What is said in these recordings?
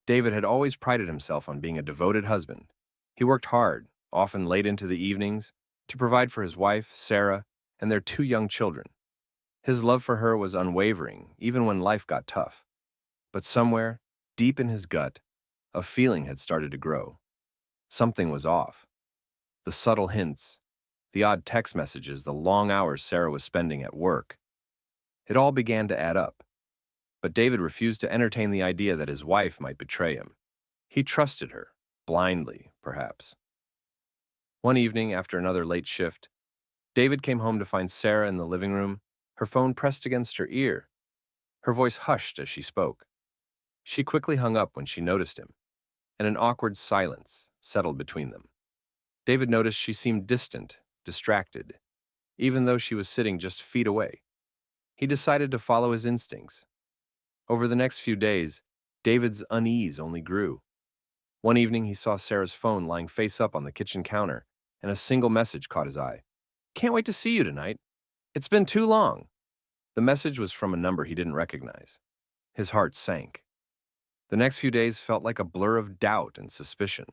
David had always prided himself on being a devoted husband. He worked hard, often late into the evenings, to provide for his wife, Sarah, and their two young children. His love for her was unwavering, even when life got tough. But somewhere, deep in his gut, a feeling had started to grow. Something was off. The subtle hints, the odd text messages, the long hours Sarah was spending at work. It all began to add up. But David refused to entertain the idea that his wife might betray him. He trusted her, blindly, perhaps. One evening, after another late shift, David came home to find Sarah in the living room, her phone pressed against her ear. Her voice hushed as she spoke. She quickly hung up when she noticed him, and an awkward silence settled between them. David noticed she seemed distant, distracted, even though she was sitting just feet away. He decided to follow his instincts. Over the next few days, David's unease only grew. One evening, he saw Sarah's phone lying face up on the kitchen counter, and a single message caught his eye. "Can't wait to see you tonight. It's been too long." The message was from a number he didn't recognize. His heart sank. The next few days felt like a blur of doubt and suspicion.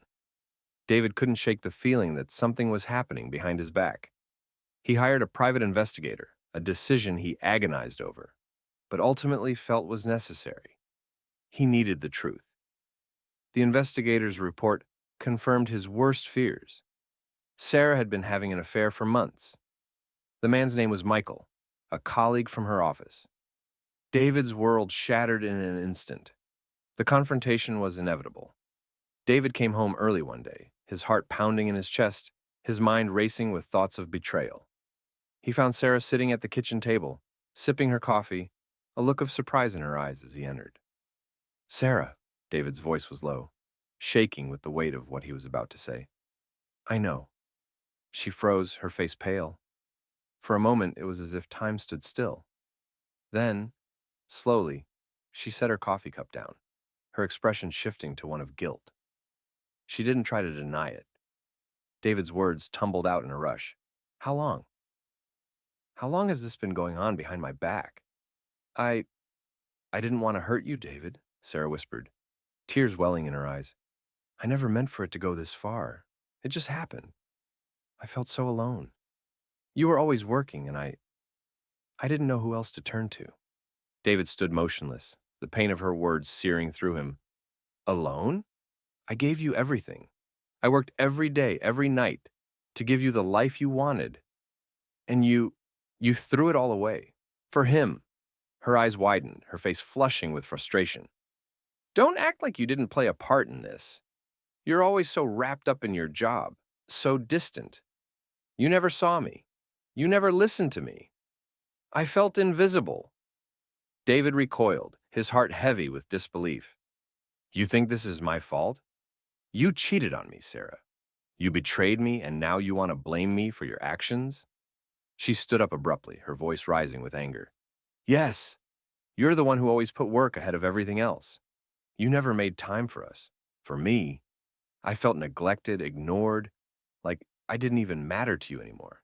David couldn't shake the feeling that something was happening behind his back. He hired a private investigator, a decision he agonized over, but ultimately felt was necessary. He needed the truth. The investigator's report confirmed his worst fears. Sarah had been having an affair for months. The man's name was Michael, a colleague from her office. David's world shattered in an instant. The confrontation was inevitable. David came home early one day, his heart pounding in his chest, his mind racing with thoughts of betrayal. He found Sarah sitting at the kitchen table, sipping her coffee, a look of surprise in her eyes as he entered. "Sarah," David's voice was low, shaking with the weight of what he was about to say. "I know." She froze, her face pale. For a moment, it was as if time stood still. Then, slowly, she set her coffee cup down, her expression shifting to one of guilt. She didn't try to deny it. David's words tumbled out in a rush. "How long? How long has this been going on behind my back?" I I didn't want to hurt you, David," Sarah whispered, tears welling in her eyes. "I never meant for it to go this far. It just happened. I felt so alone. You were always working, and I didn't know who else to turn to." David stood motionless, the pain of her words searing through him. "Alone? I gave you everything. I worked every day, every night, to give you the life you wanted. And you threw it all away. For him." Her eyes widened, her face flushing with frustration. "Don't act like you didn't play a part in this. You're always so wrapped up in your job, so distant. You never saw me. You never listened to me. I felt invisible." David recoiled, his heart heavy with disbelief. "You think this is my fault? You cheated on me, Sarah. You betrayed me, and now you want to blame me for your actions?" She stood up abruptly, her voice rising with anger. "Yes, you're the one who always put work ahead of everything else. You never made time for us. For me, I felt neglected, ignored, like I didn't even matter to you anymore.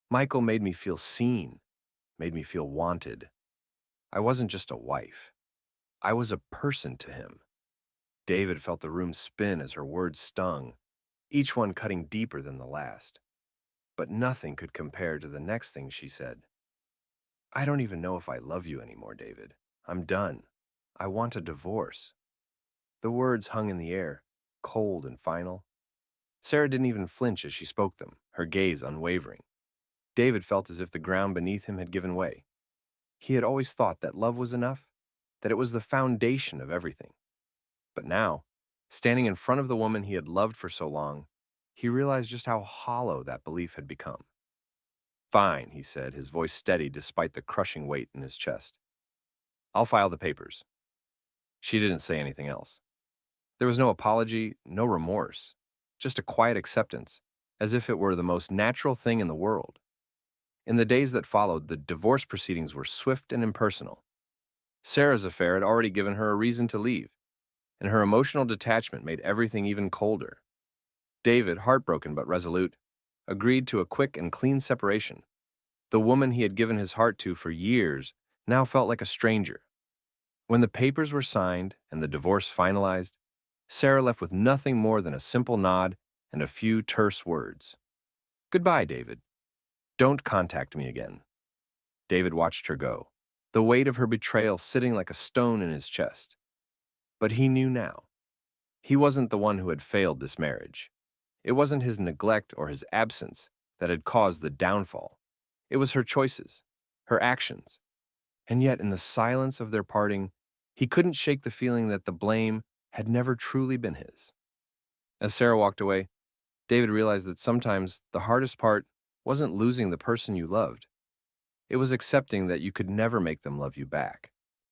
Michael made me feel seen, made me feel wanted. I wasn't just a wife. I was a person to him." David felt the room spin as her words stung, each one cutting deeper than the last. But nothing could compare to the next thing she said. "I don't even know if I love you anymore, David. I'm done. I want a divorce." The words hung in the air, cold and final. Sarah didn't even flinch as she spoke them, her gaze unwavering. David felt as if the ground beneath him had given way. He had always thought that love was enough, that it was the foundation of everything. But now, standing in front of the woman he had loved for so long, he realized just how hollow that belief had become. "Fine," he said, his voice steady despite the crushing weight in his chest. "I'll file the papers." She didn't say anything else. There was no apology, no remorse, just a quiet acceptance, as if it were the most natural thing in the world. In the days that followed, the divorce proceedings were swift and impersonal. Sarah's affair had already given her a reason to leave, and her emotional detachment made everything even colder. David, heartbroken but resolute, agreed to a quick and clean separation. The woman he had given his heart to for years now felt like a stranger. When the papers were signed and the divorce finalized, Sarah left with nothing more than a simple nod and a few terse words. "Goodbye, David. Don't contact me again." David watched her go, the weight of her betrayal sitting like a stone in his chest. But he knew now. He wasn't the one who had failed this marriage. It wasn't his neglect or his absence that had caused the downfall. It was her choices, her actions. And yet, in the silence of their parting, he couldn't shake the feeling that the blame had never truly been his. As Sarah walked away, David realized that sometimes the hardest part wasn't losing the person you loved. It was accepting that you could never make them love you back.